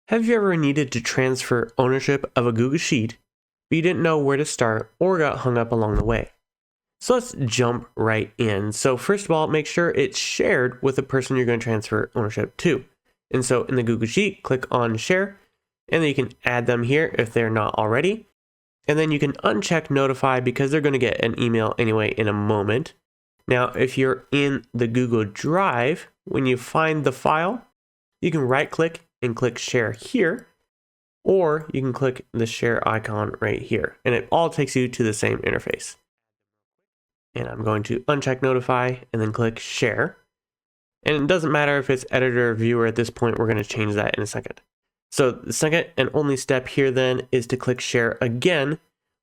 Have you ever needed to transfer ownership of a Google Sheet, but you didn't know where to start or got hung up along the way? So let's jump right in. So first of all, make sure it's shared with the person you're going to transfer ownership to. And so in the Google Sheet, click on Share, and then you can add them here if they're not already. And then you can uncheck Notify because they're going to get an email anyway in a moment. Now, if you're in the Google Drive, when you find the file, you can right-click and click Share here, or you can click the Share icon right here, and it all takes you to the same interface. And I'm going to uncheck Notify and then click Share. And it doesn't matter if it's editor or viewer at this point, we're going to change that in a second. So the second and only step here then is to click Share again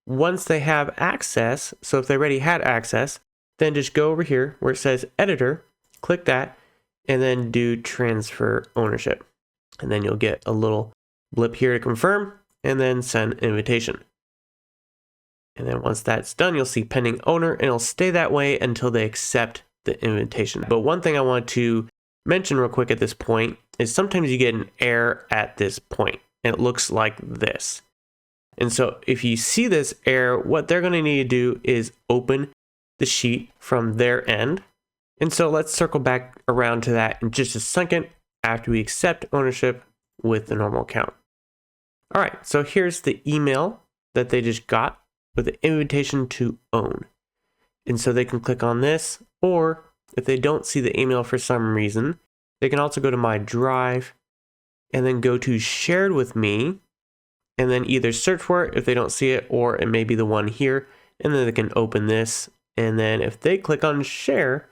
once they have access. So if they already had access, then just go over here where it says Editor, click that, and then do Transfer Ownership. And then you'll get a little blip here to confirm, and then send invitation. And then once that's done, you'll see pending owner, and it'll stay that way until they accept the invitation. But one thing I want to mention real quick at this point is sometimes you get an error at this point, and it looks like this. And so if you see this error, what they're going to need to do is open the sheet from their end. And so let's circle back around to that in just a second after we accept ownership with the normal account. All right, so here's the email that they just got with the invitation to own. And so they can click on this, or if they don't see the email for some reason, they can also go to My Drive and then go to Shared with Me, and then either search for it if they don't see it, or it may be the one here, and then they can open this. And then if they click on Share,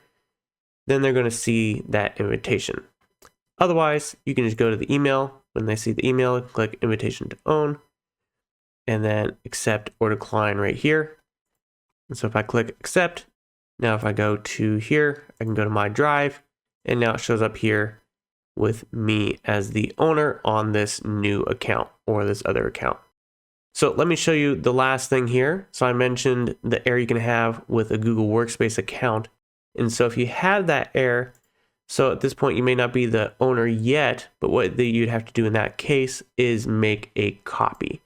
then they're going to see that invitation. Otherwise, you can just go to the email. When they see the email, click Invitation to Own, and then accept or decline right here. And so if I click accept, now if I go to here, I can go to My Drive, and now it shows up here with me as the owner on this new account or this other account. So let me show you the last thing here. So I mentioned the error you can have with a Google Workspace account. And so if you have that error, so at this point you may not be the owner yet, but what you'd have to do in that case is make a copy.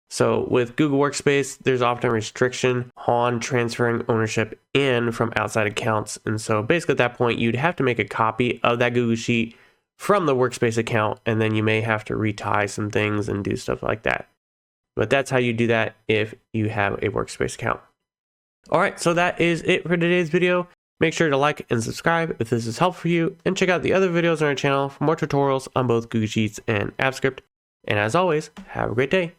So with Google Workspace, there's often a restriction on transferring ownership in from outside accounts. And so basically at that point, you'd have to make a copy of that Google Sheet from the Workspace account, and then you may have to retie some things and do stuff like that. But that's how you do that if you have a Workspace account. All right, so that is it for today's video. Make sure to like and subscribe if this is helpful for you, and check out the other videos on our channel for more tutorials on both Google Sheets and AppScript. And as always, have a great day.